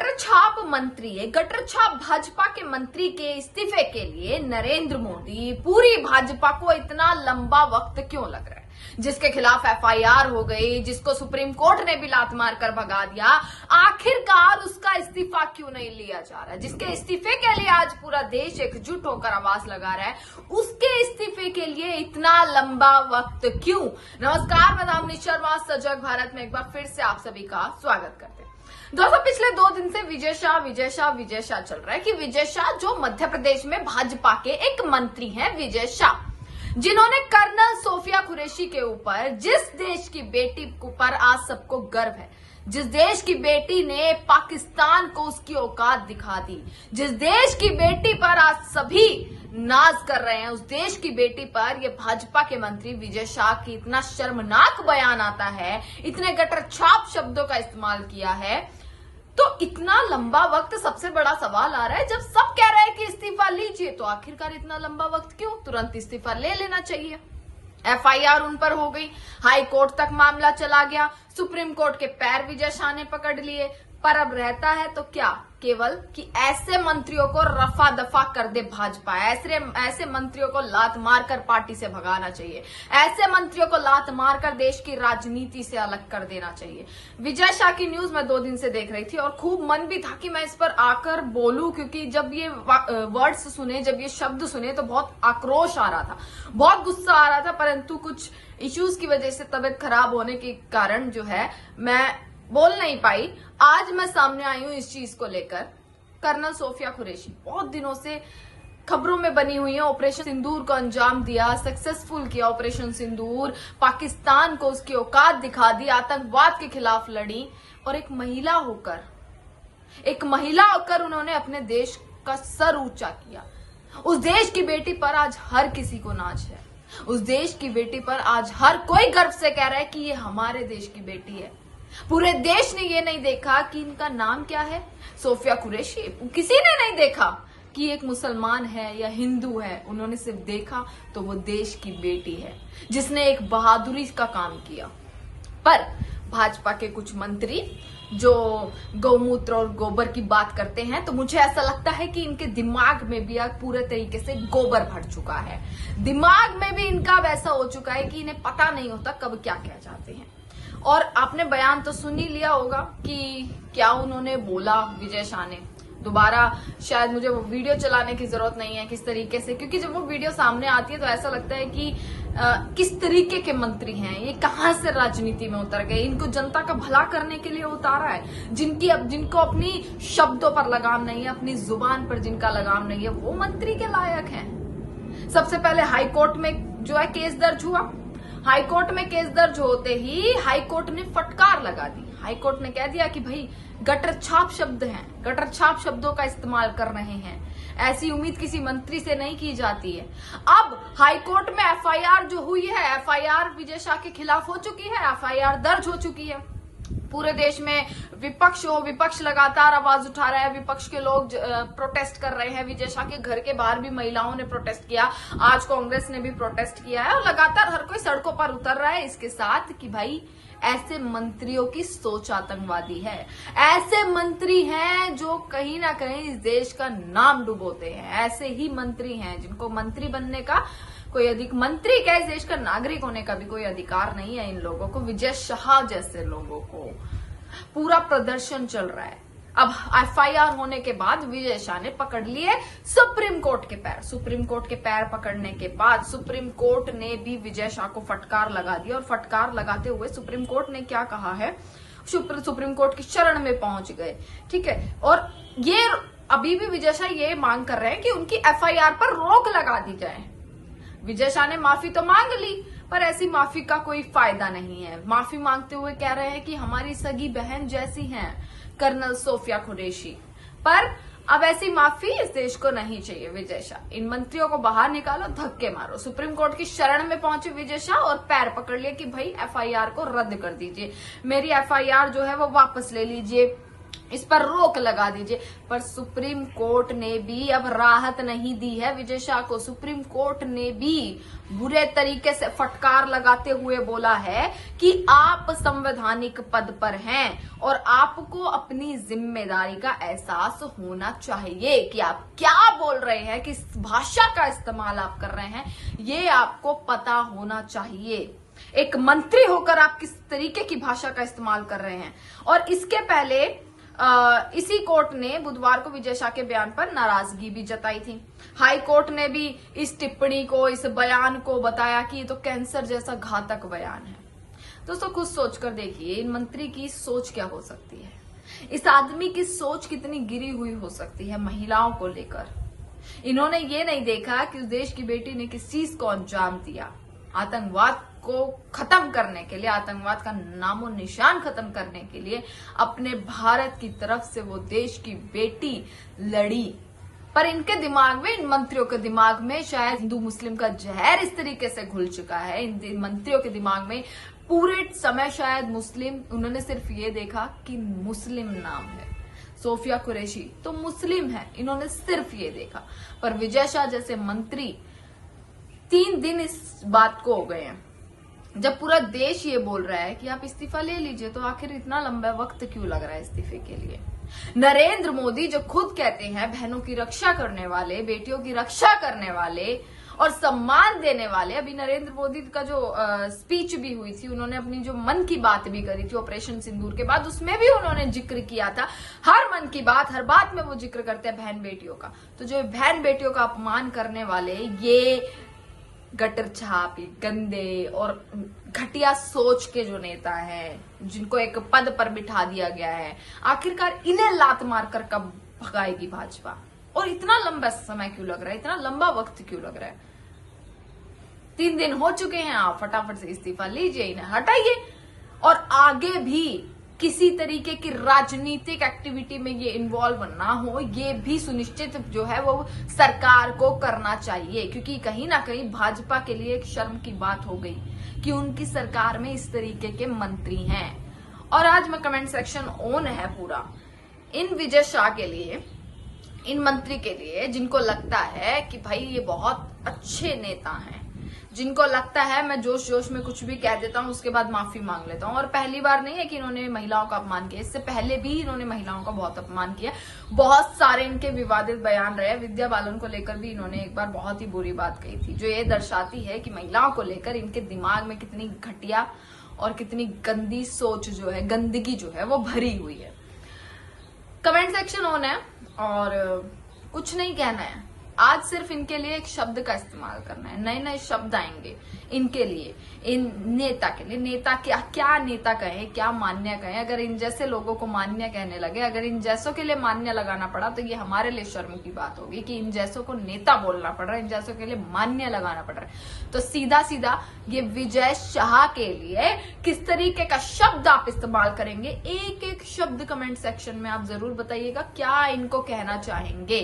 Gutter छाप मंत्री है, गटर छाप भाजपा के मंत्री के इस्तीफे के लिए नरेंद्र मोदी, पूरी भाजपा को इतना लंबा वक्त क्यों लग रहा है? जिसके खिलाफ एफआईआर हो गई, जिसको सुप्रीम कोर्ट ने भी लात मार कर भगा दिया, आखिरकार उसका इस्तीफा क्यों नहीं लिया जा रहा है? जिसके इस्तीफे के लिए आज पूरा देश एकजुट होकर आवाज लगा रहा है, उसके इस्तीफे के लिए इतना लंबा वक्त क्यों? नमस्कार, मैं दामिनी शर्मा, सजग भारत में एक बार फिर से आप सभी का स्वागत करते हैं। दोस्तों, पिछले 2 दिन से विजय शाह चल रहा है कि विजय शाह जो मध्य प्रदेश में भाजपा के एक मंत्री हैं, विजय शाह, जिन्होंने कर्नल सोफिया कुरैशी के ऊपर, जिस देश की बेटी पर आज सबको गर्व है, जिस देश की बेटी ने पाकिस्तान को उसकी औकात दिखा दी, जिस देश की बेटी पर आज सभी नाज कर रहे हैं, उस देश की बेटी पर ये भाजपा के मंत्री विजय शाह की इतना शर्मनाक बयान आता है, इतने गटर छाप शब्दों का इस्तेमाल किया है, तो इतना लंबा वक्त। सबसे बड़ा सवाल आ रहा है, जब सब कह रहे हैं कि इस्तीफा लीजिए, तो आखिरकार इतना लंबा वक्त क्यों? तुरंत इस्तीफा ले लेना चाहिए। एफआईआर उन पर हो गई, हाई कोर्ट तक मामला चला गया, सुप्रीम कोर्ट के पैर विजय शाह ने पकड़ लिए, पर अब रहता है तो क्या? केवल कि ऐसे मंत्रियों को रफा दफा कर दे भाजपा, ऐसे मंत्रियों को लात मारकर पार्टी से भगाना चाहिए, ऐसे मंत्रियों को लात मारकर देश की राजनीति से अलग कर देना चाहिए। विजय शाह की न्यूज मैं 2 दिन से देख रही थी और खूब मन भी था कि मैं इस पर आकर बोलूं, क्योंकि जब ये वर्ड्स सुने, जब ये शब्द सुने, तो बहुत आक्रोश आ रहा था, बहुत गुस्सा आ रहा था, परंतु कुछ इश्यूज की वजह से तबीयत खराब होने के कारण जो है मैं बोल नहीं पाई। आज मैं सामने आई हूं इस चीज को लेकर। कर्नल सोफिया कुरैशी बहुत दिनों से खबरों में बनी हुई है, ऑपरेशन सिंदूर को अंजाम दिया, सक्सेसफुल किया ऑपरेशन सिंदूर, पाकिस्तान को उसकी औकात दिखा दी, आतंकवाद के खिलाफ लड़ी, और एक महिला होकर उन्होंने अपने देश का सर ऊंचा किया। उस देश की बेटी पर आज हर किसी को नाज है, उस देश की बेटी पर आज हर कोई गर्व से कह रहा है कि ये हमारे देश की बेटी है। पूरे देश ने ये नहीं देखा कि इनका नाम क्या है, सोफिया कुरैशी। किसी ने नहीं देखा कि एक मुसलमान है या हिंदू है, उन्होंने सिर्फ देखा तो वो देश की बेटी है जिसने एक बहादुरी का काम किया। पर भाजपा के कुछ मंत्री जो गौमूत्र और गोबर की बात करते हैं, तो मुझे ऐसा लगता है कि इनके दिमाग में भी अब पूरे तरीके से गोबर भर चुका है। दिमाग में भी इनका वैसा हो चुका है कि इन्हें पता नहीं होता कब क्या कह जाते हैं। और आपने बयान तो सुन ही लिया होगा कि क्या उन्होंने बोला विजय शाह ने। दोबारा शायद मुझे वो वीडियो चलाने की जरूरत नहीं है किस तरीके से, क्योंकि जब वो वीडियो सामने आती है तो ऐसा लगता है कि किस तरीके के मंत्री हैं ये, कहां से राजनीति में उतर गए, इनको जनता का भला करने के लिए उतारा है। जिनको अपनी शब्दों पर लगाम नहीं है, अपनी जुबान पर जिनका लगाम नहीं है, वो मंत्री के लायक हैं। सबसे पहले हाईकोर्ट में जो है केस दर्ज हुआ, हाईकोर्ट में केस दर्ज होते ही हाईकोर्ट ने फटकार लगा दी। हाईकोर्ट ने कह दिया कि भाई गटर छाप शब्द हैं, गटर छाप शब्दों का इस्तेमाल कर रहे हैं, ऐसी उम्मीद किसी मंत्री से नहीं की जाती है। अब हाईकोर्ट में एफआईआर जो हुई है, एफआईआर विजय शाह के खिलाफ हो चुकी है, एफआईआर दर्ज हो चुकी है। पूरे देश में विपक्ष लगातार आवाज उठा रहा है, विपक्ष के लोग प्रोटेस्ट कर रहे हैं। विजय शाह के घर के बाहर भी महिलाओं ने प्रोटेस्ट किया, आज कांग्रेस ने भी प्रोटेस्ट किया है, और लगातार हर कोई सड़कों पर उतर रहा है इसके साथ कि भाई ऐसे मंत्रियों की सोच आतंकवादी है, ऐसे मंत्री हैं जो कहीं ना कहीं इस देश का नाम डुबोते हैं, ऐसे ही मंत्री हैं जिनको मंत्री बनने का कोई मंत्री क्या, इस देश का नागरिक होने का भी कोई अधिकार नहीं है इन लोगों को। विजय शाह जैसे लोगों को पूरा प्रदर्शन चल रहा है। अब एफआईआर होने के बाद विजय शाह ने पकड़ लिए सुप्रीम कोर्ट के पैर। सुप्रीम कोर्ट के पैर पकड़ने के बाद सुप्रीम कोर्ट ने भी विजय शाह को फटकार लगा दी, और फटकार लगाते हुए सुप्रीम कोर्ट ने क्या कहा है, सुप्रीम कोर्ट की शरण में पहुंच गए। ठीक है, और ये अभी भी विजय शाह ये मांग कर रहे हैं कि उनकी एफआईआर पर रोक लगा दी जाए। विजय शाह ने माफी तो मांग ली, पर ऐसी माफी का कोई फायदा नहीं है। माफी मांगते हुए कह रहे हैं कि हमारी सगी बहन जैसी हैं कर्नल सोफिया कुरैशी, पर अब ऐसी माफी इस देश को नहीं चाहिए। विजय शाह, इन मंत्रियों को बाहर निकालो, धक्के मारो। सुप्रीम कोर्ट की शरण में पहुंचे विजय शाह और पैर पकड़ लिए कि भाई एफआईआर को रद्द कर दीजिए, मेरी एफआईआर जो है वो वापस ले लीजिए। इस पर रोक लगा दीजिए। पर सुप्रीम कोर्ट ने भी अब राहत नहीं दी है विजय शाह को। सुप्रीम कोर्ट ने भी बुरे तरीके से फटकार लगाते हुए बोला है कि आप संवैधानिक पद पर हैं और आपको अपनी जिम्मेदारी का एहसास होना चाहिए कि आप क्या बोल रहे हैं, किस भाषा का इस्तेमाल आप कर रहे हैं, ये आपको पता होना चाहिए। एक मंत्री होकर आप किस तरीके की भाषा का इस्तेमाल कर रहे हैं। और इसके पहले इसी कोर्ट ने बुधवार को विजय शाह के बयान पर नाराजगी भी जताई थी। हाई कोर्ट ने भी इस टिप्पणी को, इस बयान को बताया कि ये तो कैंसर जैसा घातक बयान है। दोस्तों खुद सोचकर देखिए इन मंत्री की सोच क्या हो सकती है, इस आदमी की सोच कितनी गिरी हुई हो सकती है महिलाओं को लेकर। इन्होंने ये नहीं देखा कि उस देश की बेटी ने किस चीज को अंजाम दिया। आतंकवाद को खत्म करने के लिए, आतंकवाद का नामो निशान खत्म करने के लिए अपने भारत की तरफ से वो देश की बेटी लड़ी। पर इनके दिमाग में, इन मंत्रियों के दिमाग में शायद हिंदू मुस्लिम का जहर इस तरीके से घुल चुका है। इन मंत्रियों के दिमाग में पूरे समय शायद मुस्लिम, उन्होंने सिर्फ ये देखा कि मुस्लिम नाम है, सोफिया कुरैशी तो मुस्लिम है, इन्होंने सिर्फ ये देखा। पर विजय शाह जैसे मंत्री 3 दिन इस बात को हो गए हैं, जब पूरा देश ये बोल रहा है कि आप इस्तीफा ले लीजिए, तो आखिर इतना लंबा वक्त क्यों लग रहा है इस्तीफे के लिए। नरेंद्र मोदी जो खुद कहते हैं बहनों की रक्षा करने वाले, बेटियों की रक्षा करने वाले और सम्मान देने वाले, अभी नरेंद्र मोदी का जो स्पीच भी हुई थी, उन्होंने अपनी जो मन की बात भी करी थी ऑपरेशन सिंदूर के बाद, उसमें भी उन्होंने जिक्र किया था। हर मन की बात, हर बात में वो जिक्र करते हैं बहन बेटियों का। तो जो बहन बेटियों का अपमान करने वाले ये गटर छाप, गंदे और घटिया सोच के जो नेता हैं, जिनको एक पद पर बिठा दिया गया है, आखिरकार इन्हें लात मारकर कब भगाएगी भाजपा। और इतना लंबा समय क्यों लग रहा है, इतना लंबा वक्त क्यों लग रहा है। 3 दिन हो चुके हैं, आप फटाफट से इस्तीफा लीजिए, इन्हें हटाइए और आगे भी किसी तरीके की राजनीतिक एक्टिविटी में ये इन्वॉल्व ना हो, ये भी सुनिश्चित जो है वो सरकार को करना चाहिए। क्योंकि कहीं ना कहीं भाजपा के लिए एक शर्म की बात हो गई कि उनकी सरकार में इस तरीके के मंत्री हैं। और आज में कमेंट सेक्शन ऑन है पूरा इन विजय शाह के लिए, इन मंत्री के लिए, जिनको लगता है कि भाई ये बहुत अच्छे नेता हैं, जिनको लगता है मैं जोश जोश में कुछ भी कह देता हूं, उसके बाद माफी मांग लेता हूं। और पहली बार नहीं है कि इन्होंने महिलाओं का अपमान किया, इससे पहले भी इन्होंने महिलाओं का बहुत अपमान किया। बहुत सारे इनके विवादित बयान रहे। विद्या बालन को लेकर भी इन्होंने एक बार बहुत ही बुरी बात कही थी, जो ये दर्शाती है कि महिलाओं को लेकर इनके दिमाग में कितनी घटिया और कितनी गंदी सोच जो है, गंदगी जो है वो भरी हुई है। कमेंट सेक्शन ऑन है और कुछ नहीं कहना है। आज सिर्फ इनके लिए एक शब्द का इस्तेमाल करना है। नए नए शब्द आएंगे इनके लिए, इन नेता के लिए। नेता क्या नेता कहे, क्या मान्य कहे। अगर इन जैसे लोगों को मान्य कहने लगे, अगर इन जैसों के लिए मान्य लगाना पड़ा, तो ये हमारे लिए शर्म की बात होगी कि इन जैसों को नेता बोलना पड़ रहा है, इन जैसों के लिए मान्य लगाना पड़ रहा है। तो सीधा सीधा ये विजय शाह के लिए किस तरीके का शब्द आप इस्तेमाल करेंगे, एक एक शब्द कमेंट सेक्शन में आप जरूर बताइएगा क्या इनको कहना चाहेंगे।